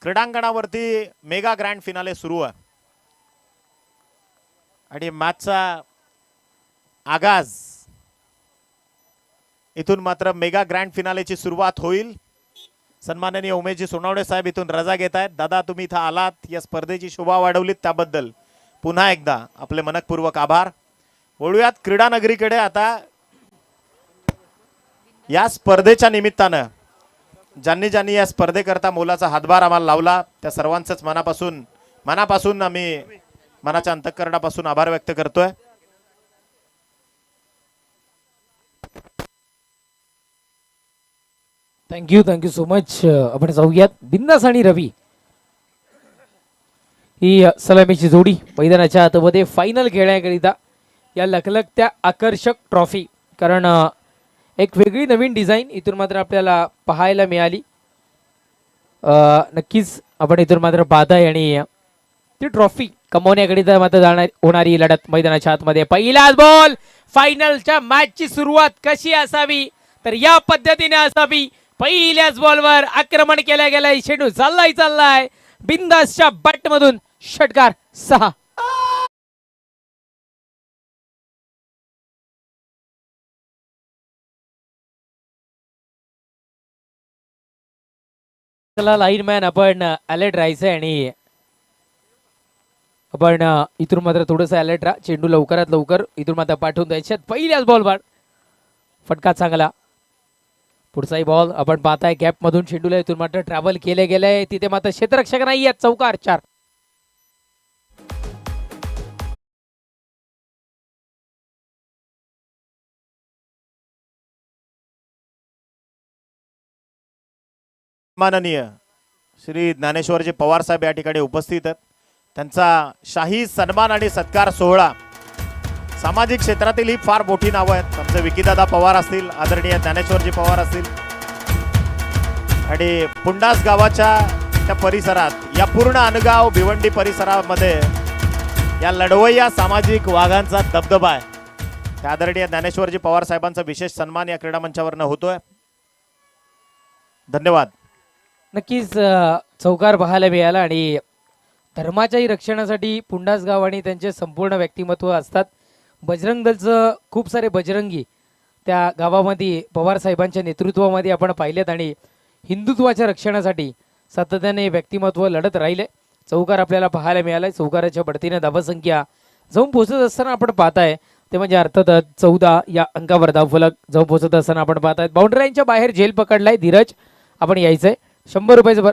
क्रीडांगणावरती mega grand finale सुरू आहे आणि मॅचचा आगाज इथून मात्र मेगा ग्रँड फिनालेची सुरुवात होईल। सन्माननीय उमेशजी सोनवणे साहेब इथून रजा घेत आहेत। दादा तुम्ही इथं आलात, या स्पर्धेची शोभा वाढवलीत त्याबद्दल पुन्हा एकदा आपले मनपूर्वक आभार। वळूयात क्रीडा नगरीकडे। आता या स्पर्धेच्या निमित्तानं ज्यांनी या स्पर्धेकरता मोलाचा हातभार आम्हाला लावला त्या सर्वांचंच मनापासून आम्ही मनाच्या अंतःकरणापासून आभार व्यक्त करतोय। Thank you so much. आपण जाऊयात बिंदास आणि रवी ही सलामीची जोडी मैदानाच्या आतमध्ये फायनल खेळण्याकरिता या लखलखत्या आकर्षक ट्रॉफी, कारण एक वेगळी नवीन डिझाईन इथून मात्र आपल्याला पाहायला मिळाली। नक्कीच आपण इथून मात्र पाहताय आणि ती ट्रॉफी कमवण्याकरिता मात्र होणारी लढत मैदानाच्या आतमध्ये। पहिलाच बॉल, फायनलच्या मॅचची सुरुवात कशी असावी तर या पद्धतीने असावी। पहिल्याच बॉलवर आक्रमण केल्या गेलंय, चेंडू चाललाय बिंदासच्या बॅट मधून षटकार 6। लाईनमॅन आपण अलर्ट राहायचंय आणि आपण इथून मात्र थोडस अलर्ट राहा। चेंडू लवकरात लवकर इथून मात्र पाठवून द्यायच्यात। पहिल्याच बॉलवर फटका चांगला। पुढचाही बॉल आपण पाहताय गॅप मधून चेंडूला इथून मात्र ट्रॅव्हल केले गेलंय, तिथे मात्र क्षेत्ररक्षक नाही आहेत। चौकार 4। माननीय श्री ज्ञानेश्वरजी पवार साहेब या ठिकाणी उपस्थित आहेत। त्यांचा शाही सन्मान आणि सत्कार सोहळा, सामाजिक क्षेत्रातील ही फार मोठी नावं आहेत। आमचे विकीदादा पवार असतील, आदरणीय ज्ञानेश्वरजी पवार असतील आणि पुंडास गावाच्या त्या परिसरात, या पूर्ण अनगाव भिवंडी परिसरामध्ये या लढवय्या सामाजिक वाघांचा दबदबा आहे। त्या आदरणीय ज्ञानेश्वरजी पवार साहेबांचा विशेष सन्मान या क्रीडा मंचावरनं होतोय। धन्यवाद। नक्कीच चौकार पाहायला मिळाला आणि धर्माच्याही रक्षणासाठी पुंडास गाव आणि त्यांचे संपूर्ण व्यक्तिमत्व असतात। बजरंग दलचं खूप सारे बजरंगी त्या गावामध्ये पवार साहेबांच्या नेतृत्वामध्ये आपण पाहिलेत आणि हिंदुत्वाच्या रक्षणासाठी सातत्याने व्यक्तिमत्व लढत राहिले। चौकार आपल्याला पाहायला मिळालाय। चौकाराच्या बढतीने धावसंख्या जाऊन पोहोचत असताना आपण पाहताय ते म्हणजे अर्थातच 14 या अंकावर धावफलक जाऊन पोहोचत असताना आपण पाहताय। बाउंड्री लाईनच्या बाहेर झेल पकडलाय धीरज, आपण यायचंय। 100 रुपयाचं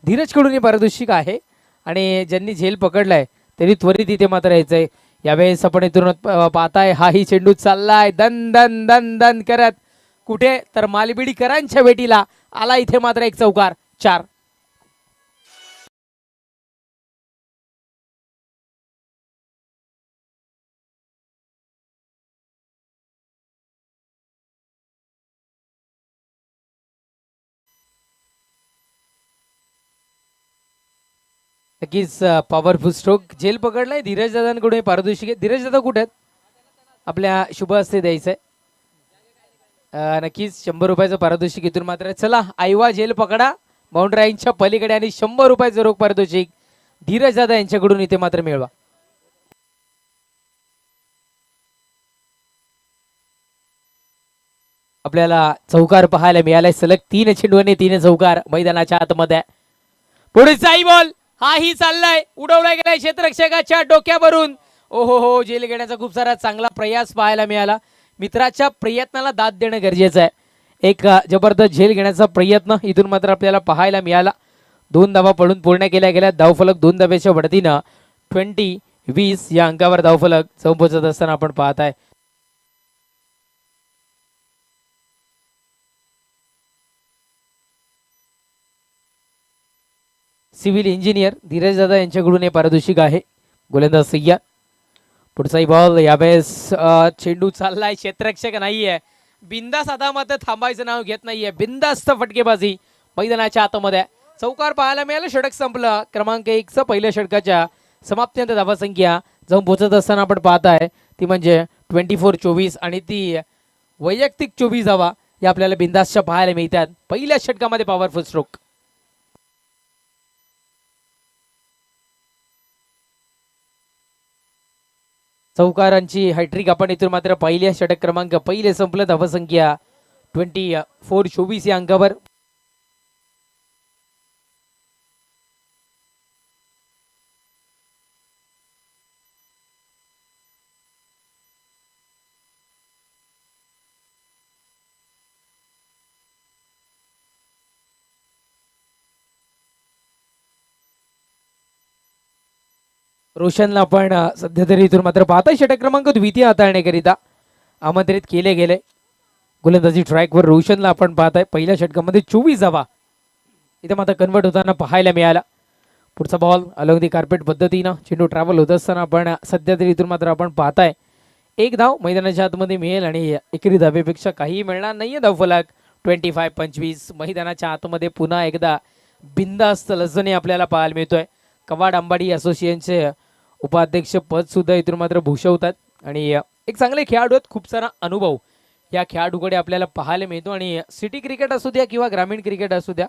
धीरज कडून पारितोषिक आहे आणि ज्यांनी झेल पकडलाय त्यांनी त्वरित इथे मात्र यायचंय। यावेळेस आपण इथून पाहताय हाही चेंडू चाललाय दन दन दन दन करत, कुठे तर मालबिडीकरांच्या भेटीला आला। इथे मात्र एक चौकार 4। नक्कीच पॉवरफुल स्ट्रोक, झेल पकडलाय धीरज दादांकडून पारितोषिक। धीरज दादा कुठे आहेत? आपल्या शुभ हस्ते द्यायचंय। नक्कीच 100 रुपयाचं पारितोषिक इथून मात्र। चला आईवा झेल पकडा बाउंड्री लाईनच्या पलीकडे आणि 100 रुपयाचं रोख पारितोषिक धीरज दादा यांच्याकडून इथे मात्र मिळवा। आपल्याला चौकार पाहायला मिळालाय। सलग 3 चेंडूने 3 चौकार मैदानाच्या आतमध्ये। पुढचाही बॉल हाही चाललाय, उडवला गेलाय क्षेत्ररक्षकाच्या डोक्यावरून। ओहो, झेल घेण्याचा खूप सारा चांगला प्रयास पाहायला मिळाला। मित्राच्या प्रयत्नाला दाद देणं गरजेचं आहे। एक जबरदस्त झेल घेण्याचा प्रयत्न इथून मात्र आपल्याला पाहायला मिळाला। 2 धावा पडून पूर्ण केल्या गेल्या। धावफलक 2 धावेच्या बढतीनं 20-20 या अंकावर धावफलक जाऊन पोहोचत असताना आपण पाहताय। सिव्हिल इंजिनियर धीरज दादा यांच्याकडून हे पारितोषिक आहे। गोलंदाज सय्या। पुढचाही बॉल, यावेळेस चेंडू चाललाय, क्षेत्ररक्षक नाहीये। बिंदास आता मात्र थांबायचं नाव घेत नाहीये। बिंदास्त फटकेबाजी मैदानाच्या आतमध्ये। चौकार पाहायला मिळाला, षटक संपलं। क्रमांक 1 चं पहिल्या षटकाच्या समाप्तीनंतर धावसंख्या जाऊन पोहोचत असताना आपण पाहताय ती म्हणजे 24-24 आणि ती वैयक्तिक 24 धावा या आपल्याला बिंदासच्या पाहायला मिळतात पहिल्या षटकामध्ये। Powerful stroke. चौकारांची हॅट्रिक आपण इथून मात्र पहिल्या षटक क्रमांक पहिले संपलं. धावसंख्या 24 24 या अंकावर. रोशनला आपण सध्या तरी इथून मात्र पाहताय षटक क्रमांक द्वितीय हाताळण्याकरिता आमंत्रित केले गेले. गोलंदाजी ट्रॅकवर रोशनला आपण पाहताय. पहिल्या षटकामध्ये 24 धावा इथे मात्र कन्वर्ट होताना पाहायला मिळाला. पुढचा बॉल अलॉंग दी कार्पेट पद्धतीनं चेंडू ट्रॅव्हल होत असताना आपण सध्या तरी इथून मात्र आपण पाहताय एक धाव मैदानाच्या आतमध्ये मिळेल आणि एकेरी धावेपेक्षा काहीही मिळणार नाहीये. धावफलक 25-25. मैदानाच्या आतमध्ये पुन्हा एकदा बिनधास्त लजने आपल्याला पाहायला मिळतोय. कवाड अंबाडी असोसिएशनचे उपाध्यक्ष पद सुद्धा इथून मात्र भूषवतात आणि एक चांगले खेळाडू आहेत. खूप सारा अनुभव या खेळाडूकडे आपल्याला पाहायला मिळतो आणि सिटी क्रिकेट असू द्या किंवा ग्रामीण क्रिकेट असू द्या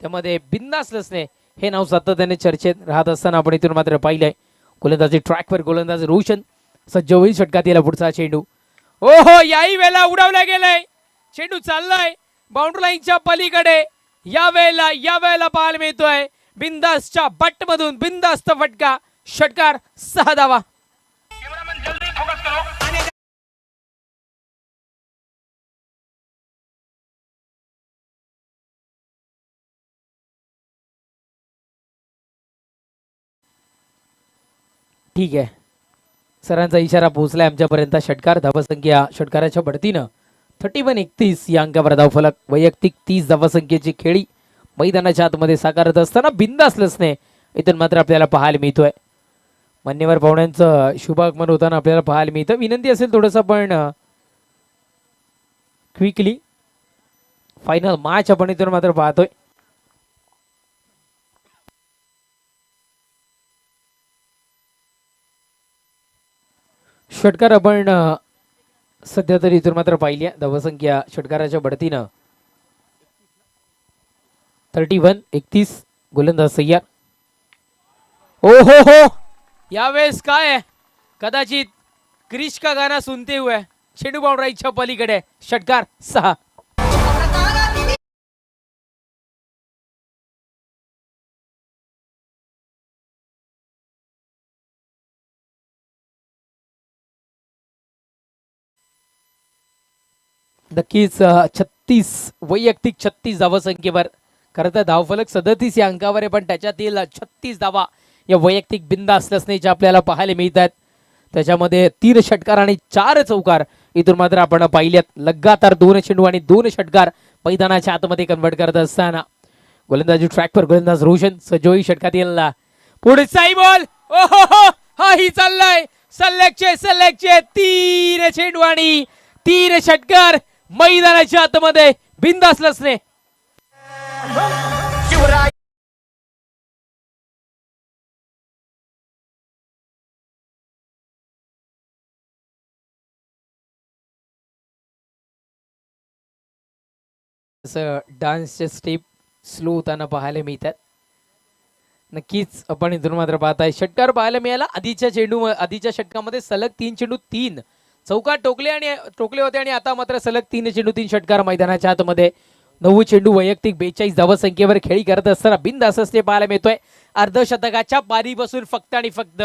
त्यामध्ये बिनधास्त लसणे हे नाव सातत्याने चर्चेत राहत असताना आपण इथून मात्र पाहिलंय. गोलंदाजी ट्रॅकवर गोलंदाज रोशन सज्ज होईल. षटकात याला पुढचा चेंडू. ओहो, याही वेळेला उडवला गेलाय. चेंडू चाललाय बाउंड्री लाईनच्या पलीकडे. या वेळेला पाहायला मिळतोय बिंदासच्या बट मधून बिंदास्त फटका. षटकार 6 धावा. ठीक आहे, सरांचा इशारा पोहोचलाय आमच्यापर्यंत. षटकार धावसंख्या षटकाराच्या बढतीनं 31-31 या अंकावर. धावफलक वैयक्तिक 30 धावसंख्येची खेळी मैदानाच्या आतमध्ये साकारत असताना बिंदास लसणे इथून मात्र आपल्याला पाहायला मिळतोय. मान्यवर पाहुण्यांचं शुभागमन होताना आपल्याला पाहायला मिळतं. विनंती असेल थोडंसं आपण क्विकली फायनल मॅच आपण इथून मात्र पाहतोय. षटकार आपण सध्या तरी इथून मात्र पाहिली. धावसंख्या षटकाराच्या बढतीनं 31-31. गोलंदाज सय्यार. ओ हो, यावेळेस काय आहे, कदाचित क्रिश का गाना सुनते हुए चेंडू बाउंड्रीच्या पलीकडे. षटकार 6. नक्कीच 36 वैयक्तिक 36 धावसंख्येवर. खरं तर धावफलक 37 या अंकावर आहे पण त्याच्यातील 36 धावा या वैयक्तिक बिंदास लसणेच्या आपल्याला पाहायला मिळतात. त्याच्यामध्ये 3 षटकार आणि 4 चौकार इथून मात्र आपण पाहिल्यात. लगातार 2 चेंडू आणि 2 षटकार मैदानाच्या आतमध्ये कन्वर्ट करत असताना गोलंदाजी ट्रॅकवर गोलंदाज रोशन सजोई षटकातील पुढचाही बॉल. ओहो, हा ही चाललाय सल्लेकचे 3 चेंडू आणि 3 षटकार मैदानाच्या आतमध्ये बिंदास लसणे. डान्सचे स्टेप स्लो होताना पाहायला मिळतात. नक्कीच आपण इथून मात्र पाहताय षटकार पाहायला मिळाला. आधीच्या षटकामध्ये सलग 3 चेंडू 3 चौकार टोकले होते आणि आता मात्र सलग 3 चेंडू 3 षटकार मैदानाच्या आतमध्ये. 9 चेंडू वैयक्तिक 42 धावसंख्येवर खेळी करत असताना बिनधास्त असणे पाहायला मिळतोय. अर्धशतकाच्या पारीपासून फक्त आणि फक्त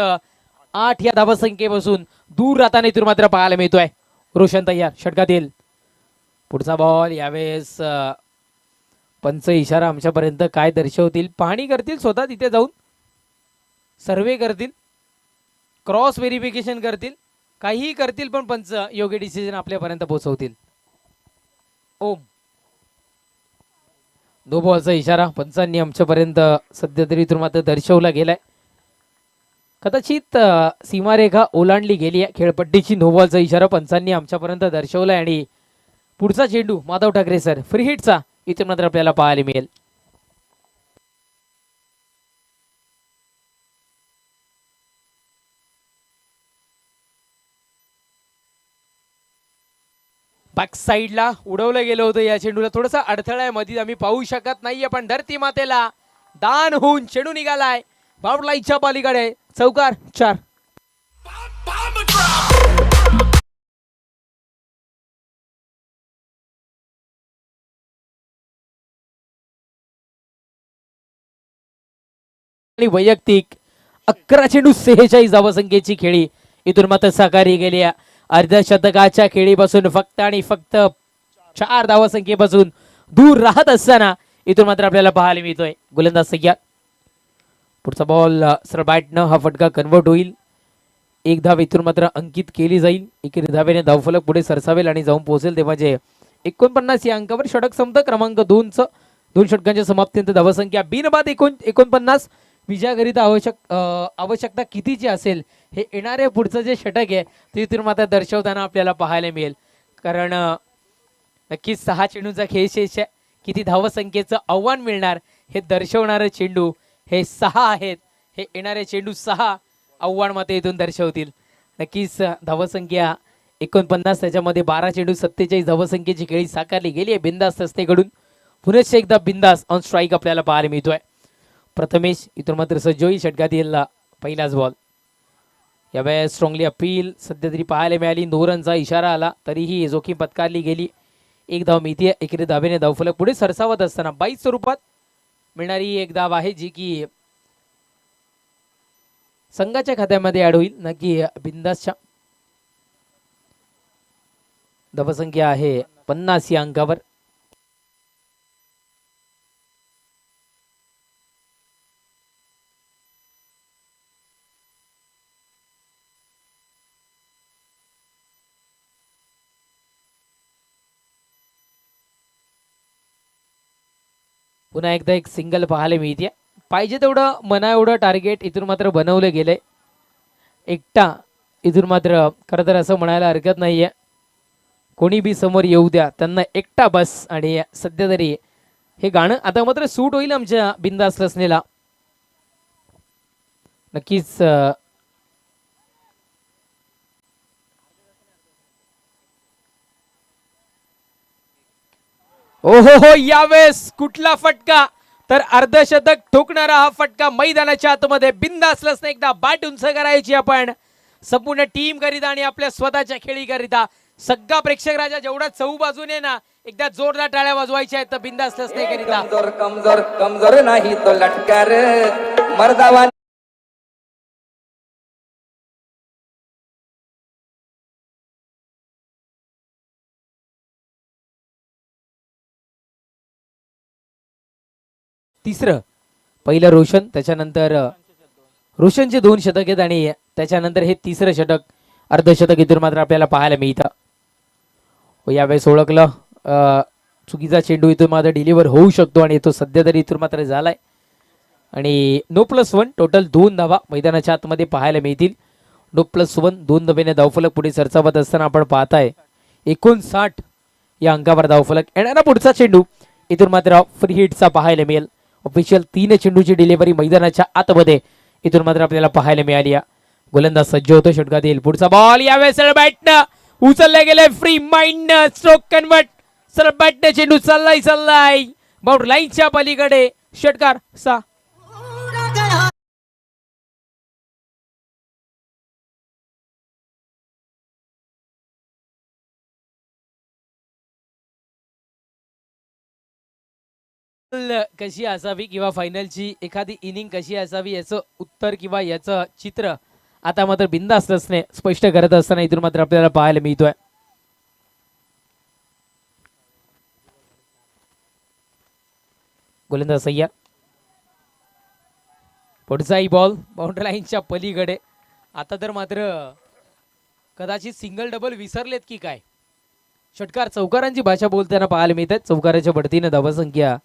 8 या धावसंख्येपासून दूर राहताना इथून मात्र पाहायला मिळतोय. रोशन तयार. षटकात येईल पुढचा बॉल. यावेळेस पंच इशारा आमच्यापर्यंत काय दर्शवतील, पाहणी करतील, स्वतः तिथे जाऊन सर्वे करतील, क्रॉस व्हेरिफिकेशन करतील, काहीही करतील पण पंच योग्य डिसिजन आपल्यापर्यंत पोहोचवतील. ओम. नो बॉलचा इशारा पंचांनी आमच्यापर्यंत सध्या तरी इथून मात्र दर्शवला गेलाय. कदाचित सीमारेखा ओलांडली गेली आहे खेळपट्टीची. नो बॉलचा इशारा पंचांनी आमच्यापर्यंत दर्शवलाय आणि पुढचा चेंडू माधव ठाकरे सर फ्री हिटचा इथून मात्र आपल्याला पाहायला मिळेल. बॅक साईडला उडवलं गेलं होतं या चेंडूला. थोडासा अडथळा आहे मध्ये, आम्ही पाहू शकत नाहीये पण धरती मातेला दान होऊन चेंडू निघालाय बाउंड्री लाईनच्या पलीकडे. चौकार 4. आणि वैयक्तिक 11 चेंडू 46 धावसंख्येची खेळी. इथून मात्र साकारली गेली. अर्धशतकाच्या खेळीपासून फक्त आणि फक्त 4 धावसंख्येपासून दूर राहत असताना इथून मात्र आपल्याला पाहायला मिळतोय गोलंदाज सय्यद. पुढचा बॉल सरळ बॅटनं हा फटका कन्वर्ट होईल. एक धाव इथून मात्र अंकित केली जाईल. एकेरी धावेने धावफलक पुढे सरसावेल आणि जाऊन पोहोचेल तेव्हा जे 49 या अंकावर षटक संपतं. क्रमांक 2चं 2 षटकांच्या समाप्तीनंतर धावसंख्या बिनबाद 49. विजयाकरिता आवश्यकता कितीची असेल हे येणारे पुढचं जे षटक आहे ते इथून मात्र दर्शवताना आपल्याला पाहायला मिळेल. कारण नक्कीच 6 चेंडूंचा खेळ शेष आहे. किती धावसंख्येचं आव्हान मिळणार हे दर्शवणारे चेंडू हे 6 आहेत. हे येणारे चेंडू 6 आव्हान मात्र इथून दर्शवतील. नक्कीच धावसंख्या 49 त्याच्यामध्ये 12 चेंडू 47 धावसंख्येची खेळी साकारली गेली आहे बिंदास रस्तेकडून. पुनश्च एकदा बिंदास ऑन स्ट्राईक आपल्याला पाहायला मिळतोय. प्रथमेश इथून मात्र सज्ज होईल. षटकातील पहिलाच बॉल. यावेळेस स्ट्रॉंगली अपील सध्या तरी पाहायला मिळाली. 9 रनचा इशारा आला तरीही जोखीम पत्कारली गेली. एक धाव मिळते. एकेरी धावेने धावफलक पुढे सरसावत असताना 22 स्वरूपात मिळणारी एक धाव आहे जी की संघाच्या खात्यामध्ये ऍड होईल. नक्की बिंदासच्या धावसंख्या आहे 50 या अंकावर. पुन्हा एकदा एक सिंगल पाहायला मिळते. पाहिजे तेवढं मना एवढं टार्गेट इथून मात्र बनवलं गेलंय. एकटा इथून मात्र खरं तर असं म्हणायला हरकत नाहीये. कोणी बी समोर येऊ द्या त्यांना एकटा बस. आणि सध्या तरी हे गाणं आता मात्र सूट होईल आमच्या बिंदास रसनेला. नक्कीच ओहो यावेळेस कुठला फटका. तर अर्धशतक ठोकणारा हा फटका मैदानाच्या आतमध्ये बिंदास रसने एकदा बॅट उंच करायची आपण संपूर्ण टीम करिता आणि आपल्या स्वतःच्या खेळी करिता. सगळा प्रेक्षक राजा जेवढा चहू बाजूने ना एकदा जोरदार टाळ्या वाजवायच्या आहेत बिंदास रसने करिता. कमजोर कमजोर कमजोर नाही तो लटकार मर्दावा. तिसरं पहिलं रोशन त्याच्यानंतर रोशनचे 2 षटक आहेत आणि त्याच्यानंतर हे तिसरं षटक अर्धशतक इथून मात्र आपल्याला पाहायला मिळतं. यावेळेस ओळखलं चुकीचा चेंडू इथून मात्र डिलिव्हर होऊ शकतो आणि तो सध्या तरी इथून मात्र झालाय. आणि नो+1 टोटल 2 धावा मैदानाच्या आतमध्ये पाहायला मिळतील. नो+1 2 धावेने धावफलक पुढे सरसावत असताना आपण पाहताय 59 या अंकावर धावफलक. येणारा पुढचा चेंडू इथून मात्र फ्री हिटचा पाहायला मिळेल. ऑफिशियल 3 चेंडूची डिलिव्हरी मैदानाच्या आतमध्ये इथून मात्र आपल्याला पाहायला मिळाली. गोलंदाज सज्ज होतो. षटकात येईल पुढचा बॉल. यावेळेस सरळ बॅटनं उचलले गेले. Free mind stroke convert. सरळ बॅटनं चेंडू चाललाय बाउंड्री लाईनच्या पलीकडे. षटकार 6. कशी असावी किंवा फायनलची एखादी इनिंग कशी असावी याचं उत्तर किंवा याचं चित्र आता मात्र बिंदास रसने स्पष्ट करत असताना इथून मात्र आपल्याला पाहायला मिळतोय. गोलंदाज सय्यद. पुढचाही बॉल बाउंड्री लाईनच्या पलीकडे. आता तर मात्र कदाचित सिंगल डबल विसरलेत की काय. षटकार चौकारांची भाषा बोलताना पाहायला मिळतात. चौकाराच्या बढतीने धावसंख्या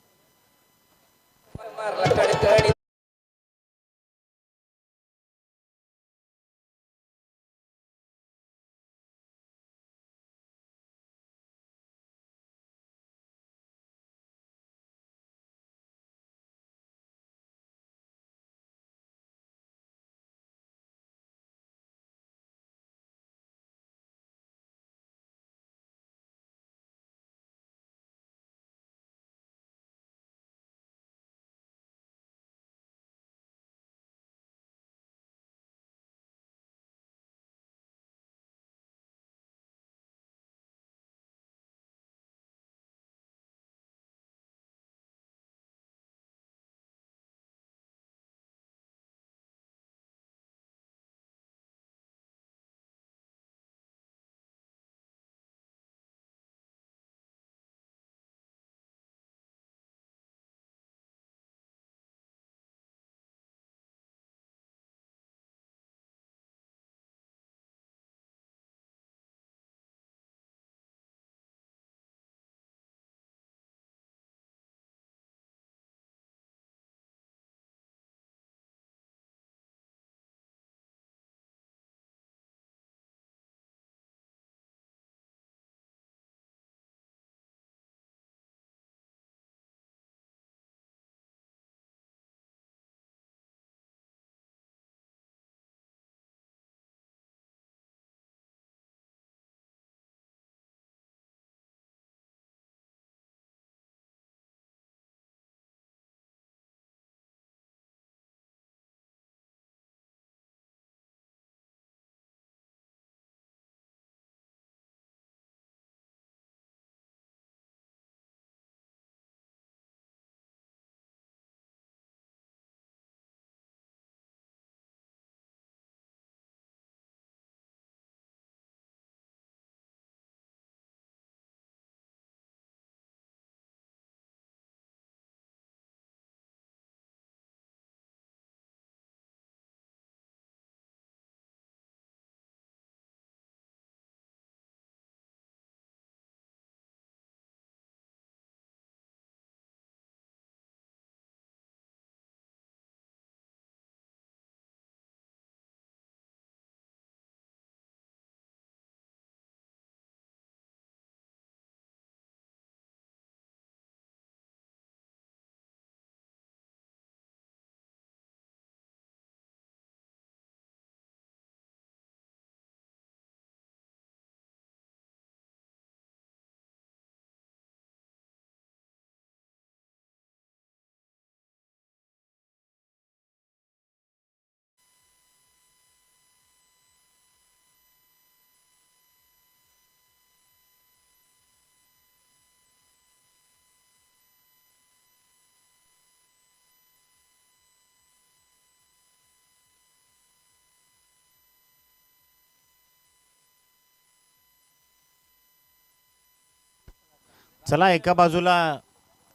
चला, एका बाजूला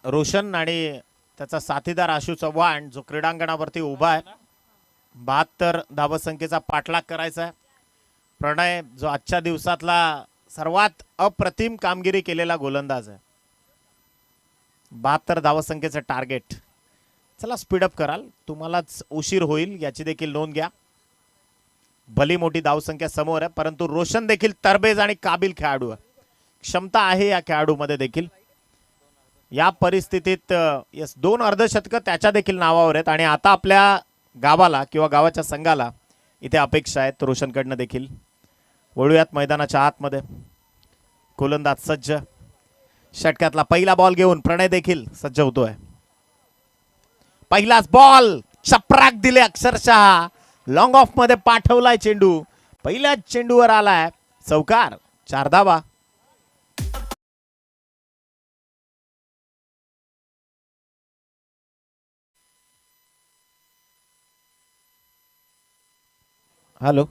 रोशन आणि त्याचा साथीदार आशु चव्हाण जो क्रीडांगणावरती उभा आहे. 72 धावसंख्येचा पाठलाग करायचा आहे. प्रणय जो आजच्या दिवसातला सर्वात अप्रतिम कामगिरी केलेला गोलंदाज आहे. 72 धावसंख्येचं टार्गेट. चला, स्पीडअप कराल, तुम्हालाच उशीर होईल याची देखील नोंद घ्या. भली मोठी धावसंख्या समोर आहे, परंतु रोशन देखील तरबेज आणि काबिल खेळाडू आहे. क्षमता आहे या खेळाडूमध्ये देखील. या परिस्थितीत यस 2 अर्धशतकं त्याच्या देखील नावावर आहेत आणि आता आपल्या गावाला किंवा गावाच्या संघाला इथे अपेक्षा आहेत रोशनकडनं देखील. वळूयात मैदानाच्या आतमध्ये. गोलंदाज सज्ज. षटकातला पहिला बॉल घेऊन प्रणय देखील सज्ज होतोय. पहिलाच बॉल चपराक दिले, अक्षरशः लॉंग ऑफ मध्ये पाठवलाय चेंडू. पहिल्याच चेंडूवर आलाय चौकार. 4 धावा. हॅलो,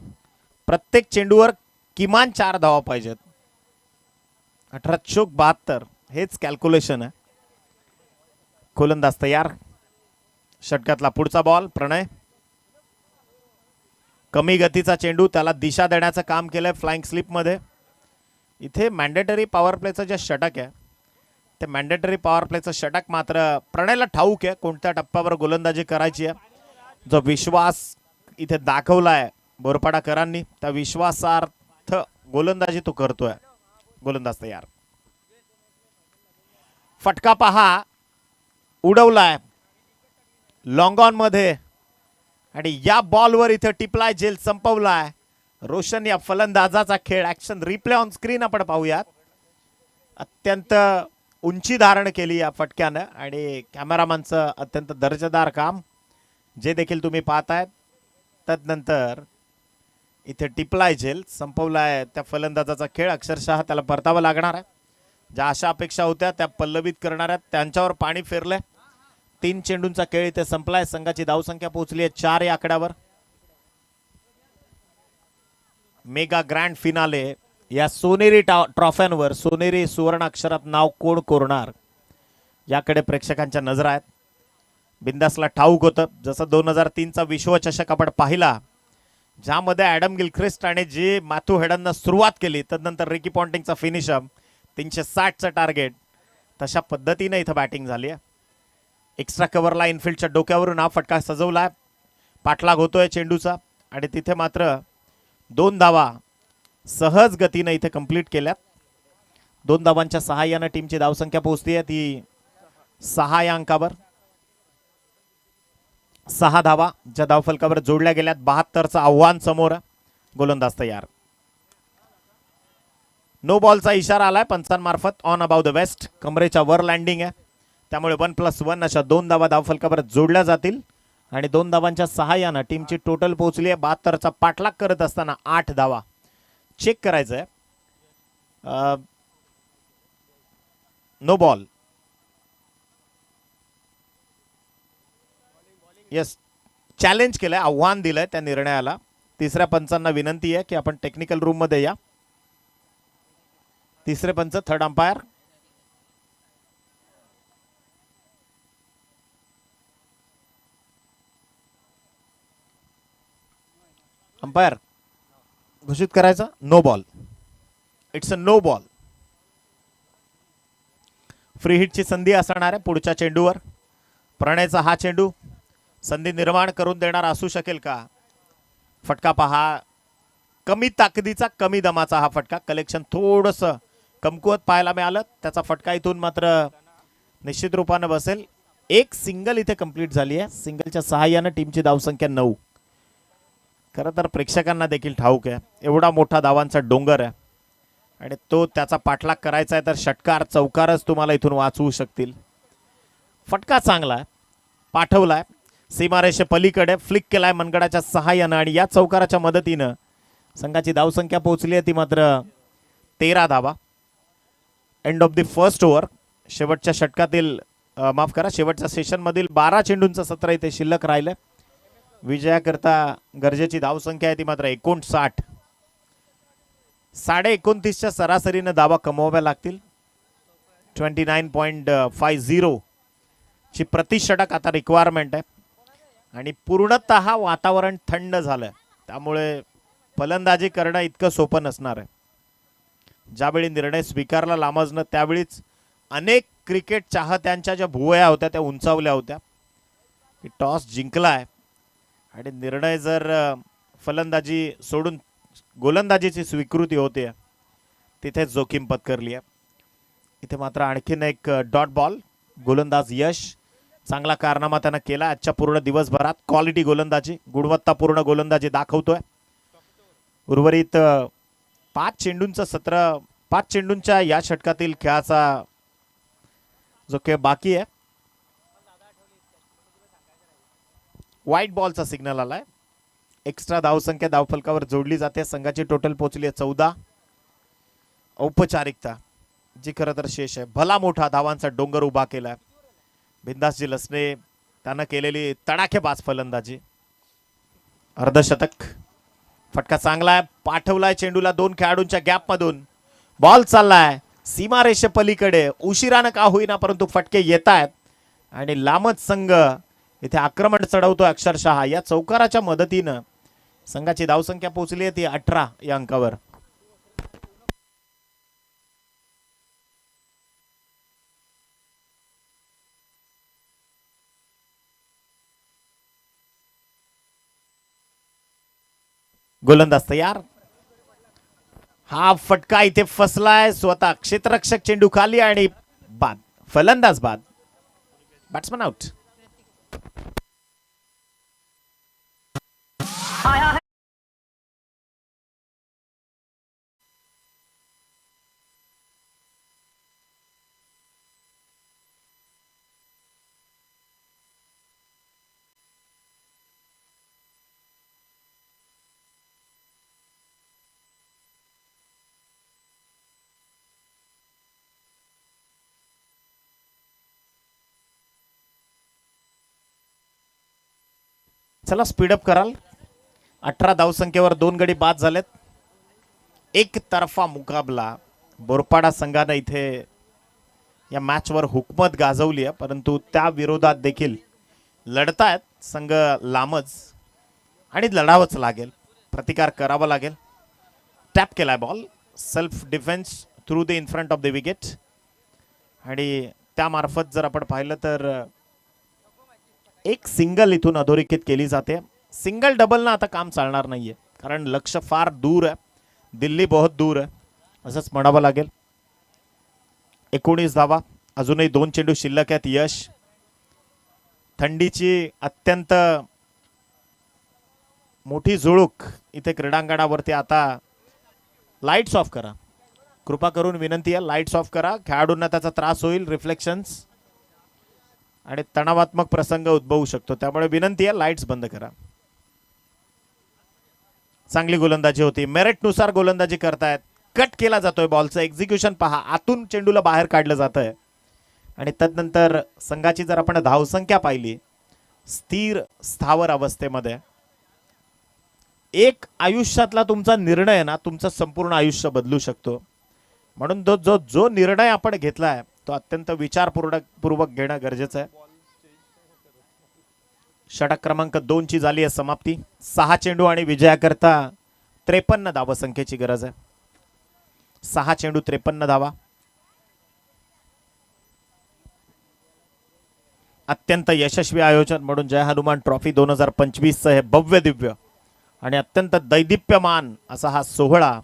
प्रत्येक चेंडूवर किमान 4 धावा पाहिजेत. 18 चोक 72 हेच कॅल्क्युलेशन आहे. गोलंदाज तयार. षटकातला पुढचा बॉल प्रणय. कमी गतीचा चेंडू, त्याला दिशा देण्याचं काम केलंय फ्लाइंग स्लिप मध्ये. इथे मॅन्डेटरी पॉवर प्लेचं जे षटक आहे ते मॅन्डेटरी पॉवर प्लेचं षटक मात्र प्रणयला ठाऊक आहे कोणत्या टप्प्यावर गोलंदाजी करायची आहे. जो विश्वास इथे दाखवलाय बोरपाडाकरांनी त्या विश्वासार्थ गोलंदाजी तो करतोय. गोलंदाज तयार. फटका पहा, उडवलाय लॉंग ऑन मध्ये आणि या बॉलवर इथे टिपलाय, जेल संपवलाय. रोशन या फलंदाजाचा खेळ. ऍक्शन रिप्ले ऑन स्क्रीन आपण पाहूयात. अत्यंत उंची धारण केली या फटक्यानं आणि कॅमेरामॅनचं अत्यंत दर्जेदार काम जे देखील तुम्ही पाहतायत. तदनंतर इथे टिपलाय, जेल संपवलाय त्या फलंदाजाचा खेळ. अक्षरशः त्याला परतावं लागणार आहे. ज्या अशा अपेक्षा होत्या त्या पल्लवित करणाऱ्या त्यांच्यावर पाणी फिरलंय. 3 चेंडूंचा खेळ इथे संपलाय. संघाची धावसंख्या पोहोचली आहे 4 या आकड्यावर. मेगा ग्रँड फिनाले या सोनेरी ट्रॉफ्यांवर सोनेरी सुवर्ण अक्षरात नाव कोण कोरणार याकडे प्रेक्षकांच्या नजर आहेत. बिंदासला ठाऊक होतं जसं 2003चा विश्वचषक आपण पाहिला ज्यामध्ये ॲडम गिलख्रिस्ट आणि जे मॅथ्यू हेडननं सुरुवात केली, तदनंतर रिकी पॉन्टिंगचा फिनिशर 360चं टार्गेट. तशा पद्धतीने इथं बॅटिंग झाली आहे. एक्स्ट्रा कव्हरला इनफिल्डच्या डोक्यावरून हा फटका सजवलाय. पाठलाग होतोय चेंडूचा आणि तिथे मात्र 2 धावा सहज गतीने इथे कंप्लीट केल्यात. 2 धावांच्या सहाय्याने टीमची धावसंख्या पोहोचते ती 6 या अंकावर. 6 धावा ज्या धावफलकावर जोडल्या गेल्यात. 72चं आव्हान समोर. गोलंदाज तयार. नो बॉलचा इशारा आलाय पंचांमार्फत. ऑन अबाउट द वेस्ट, कमरेच्या वर लँडिंग आहे, त्यामुळे 1+1 अशा 2 धावा धावफलकावर जोडल्या जातील आणि 2 धावांच्या सहाय्यानं टीमची टोटल पोहोचली आहे 72चा पाठलाग करत असताना 8 धावा. चेक करायचंय. No ball. यस, चॅलेंज केलंय, आव्हान दिलंय त्या निर्णयाला. तिसऱ्या पंचांना विनंती आहे की आपण टेक्निकल रूम मध्ये या. तिसरे पंच, थर्ड अंपायर. अंपायर घोषित करायचा no ball. It's a no ball. Free हिटची संधी असणार आहे पुढच्या चेंडूवर. प्रणयचा हा चेंडू संधी निर्माण करून देणार असू शकेल का? फटका पहा, कमी ताकदीचा कमी दमाचा हा फटका. कलेक्शन थोडंसं कमकुवत पाहायला मिळालं. त्याचा फटका इथून मात्र निश्चित रूपाने बसेल. एक सिंगल इथे कंप्लीट झाली आहे. सिंगलच्या सहाय्याने टीमची धावसंख्या 9. खरं तर प्रेक्षकांना देखील ठाऊक आहे एवढा मोठा धावांचा डोंगर आहे आणि तो त्याचा पाठलाग करायचा आहे तर षटकार चौकारच तुम्हाला इथून वाचवू शकतील. फटका चांगला आहे, पाठवलाय सीमारेषे पलीकडे, फ्लिक केलाय मनगडाच्या सहाय्यानं आणि या चौकाराच्या मदतीनं संघाची धावसंख्या पोहोचली आहे ती मात्र 13 धावा. End of the first over. शेवटच्या षटकातील माफ करा शेवटच्या सेशनमधील 12 चेंडूंचं सत्र इथे शिल्लक राहिलं. विजयाकरता गरजेची धावसंख्या आहे ती मात्र 59. 29.5च्या सरासरीने धावा कमवाव्या लागतील. 29.50 ची प्रतिषटक आता रिक्वायरमेंट आहे आणि पूर्णतः वातावरण थंड झालं त्यामुळे फलंदाजी करणं इतकं सोपं नसणार आहे. ज्यावेळी निर्णय स्वीकारला लामजनं त्यावेळीच अनेक क्रिकेट चाहत्यांच्या ज्या भुवया होत्या त्या उंचावल्या होत्या की टॉस जिंकलाय आणि निर्णय जर फलंदाजी सोडून गोलंदाजीची स्वीकृती होते तिथे जोखीम पत्करली आहे. इथे मात्र आणखीन एक डॉट बॉल. गोलंदाज यश चांगला कारनामा त्यानं केला आजच्या पूर्ण दिवसभरात. क्वालिटी गोलंदाजी गुणवत्तापूर्ण गोलंदाजी दाखवतोय. उर्वरित 5 चेंडूंचं सत्र 5 चेंडूंच्या या षटकातील खेळाचा जो खेळ बाकी आहे. व्हाईट बॉलचा सिग्नल आलाय. एक्स्ट्रा धावसंख्या धावफलकावर जोडली जाते. संघाची टोटल पोहोचली आहे 14. औपचारिकता जी खरं तर शेष आहे. भला मोठा धावांचा डोंगर उभा केलाय बिंदासजी लसने. त्यानं केलेली तडाखेबाज फलंदाजी. अर्धशतक. फटका चांगला आहे. पाठवलाय चेंडूला 2 खेळाडूंच्या गॅप मधून. बॉल चाललाय सीमारेषे पलीकडे. उशिरानं का होईना परंतु फटके येत आहेत आणि लामत संघ इथे आक्रमण चढवतोय अक्षरशः. या चौकाराच्या मदतीनं संघाची धावसंख्या पोहोचली आहे ती 18 या अंकावर. गोलंदाज तयार. हा फटका इथे फसलाय. स्वतः क्षेत्ररक्षक चेंडू खाली आणि बाद. फलंदाज बाद. Batsman out. चला स्पीडअप कराल. 18 धावसंख्येवर 2 गडी बाद झालेत. एक तरफा मुकाबला. बोरपाडा संघानं इथे या मॅचवर हुकमत गाजवली आहे परंतु त्या विरोधात देखील लढतायत संघ लामज आणि लढावंच लागेल. प्रतिकार करावा लागेल. टॅप केलाय ball. Self defence through the in front of the wicket आणि त्यामार्फत जर आपण पाहिलं तर एक सिंगल इथून अधोरेखित केली जाते. सिंगल डबलनं आता काम चालणार नाहीये कारण लक्ष फार दूर आहे. दिल्ली बहुत दूर आहे असंच म्हणावं लागेल. 19 धावा. अजूनही 2 चेंडू शिल्लक आहेत. यश थंडीची अत्यंत मोठी झुळूक इथे क्रीडांगणावरती. आता लाईट्स ऑफ करा कृपा करून विनंती आहे. लाईट्स ऑफ करा. खेळाडूंना त्याचा त्रास होईल. रिफ्लेक्शन्स आणि तणावात्मक प्रसंग उद्भवू शकतो त्यामुळे विनंती आहे लाईट्स बंद करा. चांगली गोलंदाजी होती. मेरिटनुसार गोलंदाजी करतायत. कट केला जातोय बॉलचं. एक्झिक्युशन पहा. आतून चेंडूला बाहेर काढलं जातंय आणि तदनंतर संघाची जर आपण धावसंख्या पाहिली स्थिर स्थावर अवस्थेमध्ये. एक आयुष्यातला तुमचा निर्णय ना तुमचं संपूर्ण आयुष्य बदलू शकतो. म्हणून जो निर्णय आपण घेतलाय तो अत्यंत विचारपूर्वक घेणं गरजेचं आहे. षटक क्रमांक 2 ची झाली आहे समाप्ती. 6 चेंडू आणि विजयाकरता 53 धावसंख्येची गरज आहे. 6 चेंडू 53 धावा. अत्यंत यशस्वी आयोजन म्हणून जय हनुमान ट्रॉफी 2025 हे भव्य दिव्य आणि अत्यंत दैदिप्यमान असा हा सोहळा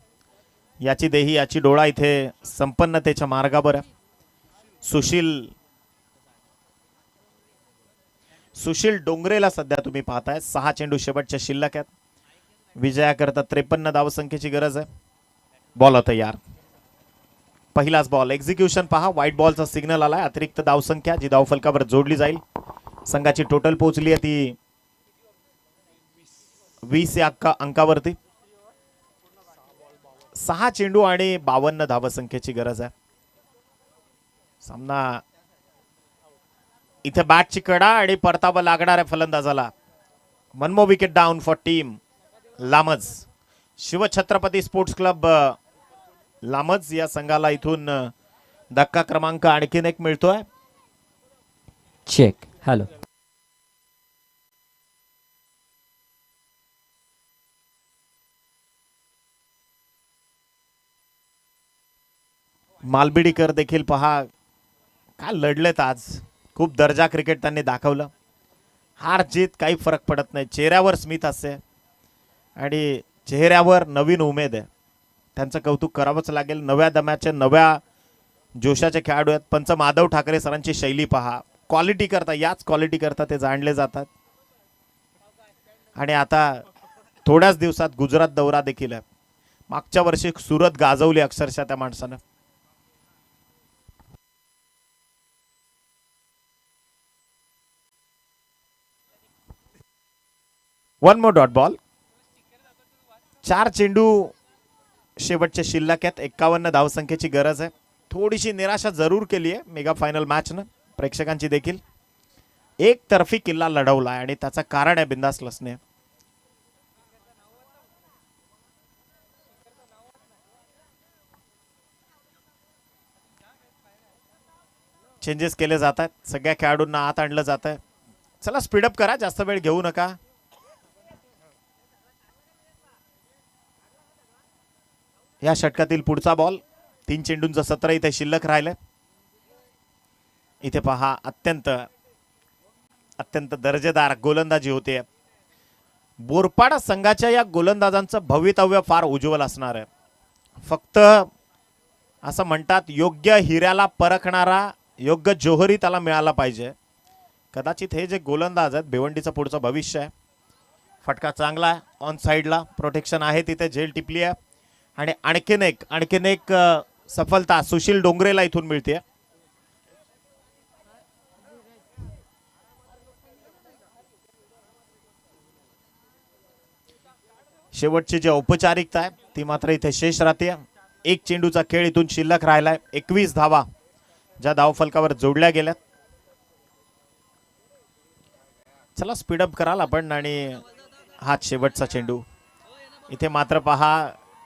याची देही याची डोळा इथे संपन्नतेच्या मार्गावर आहे. सुशील डोंगरेला सध्या तुम्ही पाहताय. 6 चेंडू शेवटच्या शिल्लक आहेत. विजयाकरता 53 धावसंख्येची गरज आहे. बॉल तयार. पहिलाच बॉल. एक्झिक्युशन पहा. व्हाईट बॉलचा सिग्नल आलाय. अतिरिक्त धावसंख्या जी धावफलकावर जोडली जाईल. संघाची टोटल पोहोचली आहे ती 20 या अंकावरती. 6 चेंडू आणि 52 धावसंख्येची गरज आहे. सामना इथे बॅटची कडा आणि परतावा लागणार आहे फलंदाजाला. 1 more wicket down for team Lamaj. Shivchhatrapati sports club Lamaj या संघाला इथून धक्का क्रमांक आणखीन एक मिळतोय. चेक. हॅलो. मालबिडीकर देखील पहा काय लढलेत आज. खूप दर्जा क्रिकेट त्यांनी दाखवलं. हार जीत काही फरक पडत नाही. चेहऱ्यावर स्मित हास्य आणि चेहऱ्यावर नवीन उमेद आहे. त्यांचं कौतुक करावंच लागेल. नव्या दम्याचे नव्या जोशाचे खेळाडू आहेत. पंच माधव ठाकरे सरांची शैली पहा. क्वालिटी करता, याच क्वालिटी करता ते जाणले जातात. आणि आता थोड्याच दिवसात गुजरात दौरा देखील आहे. मागच्या वर्षी सुरत गाजवली अक्षरशः त्या माणसानं. One more dot ball. 4 चेंडू शेवटचे शिल्लक आहेत. 51 धावसंख्येची गरज आहे. थोडीशी निराशा जरूर केली आहे मेगा फायनल मॅचनं प्रेक्षकांची देखील. एक तर्फी किल्ला लढवला आणि त्याचं कारण आहे बिंदास लसने. चेंजेस केले जात आहेत. सगळ्या खेळाडूंना आत आणलं जात आहे. चला स्पीडअप करा, जास्त वेळ घेऊ नका. या षटकातील पुढचा बॉल. 3 चेंडूंचं सत्र इथे शिल्लक राहिलं. इथे पहा अत्यंत दर्जेदार गोलंदाजी होते. बोरपाडा संघाच्या या गोलंदाजांचं भवितव्य फार उज्ज्वल असणार आहे. फक्त असं म्हणतात योग्य हिऱ्याला परखणारा योग्य जोहरी त्याला मिळाला पाहिजे. कदाचित हे जे गोलंदाज आहेत भिवंडीचं पुढचं भविष्य आहे. फटका चांगला आहे. ऑन साईडला प्रोटेक्शन आहे, तिथे झेल टिपली आहे. आणि आणखीन एक सफलता सुशील डोंगरेला इथून मिळते. शेवटची जी औपचारिकता आहे ती मात्र इथे शेष राहते. 1 चेंडूचा खेळ इथून शिल्लक राहिलाय. 21 धावा ज्या धावफलकावर जोडल्या गेल्यात. चला स्पीडअप कराल आपण. आणि हा शेवटचा चेंडू. इथे मात्र पहा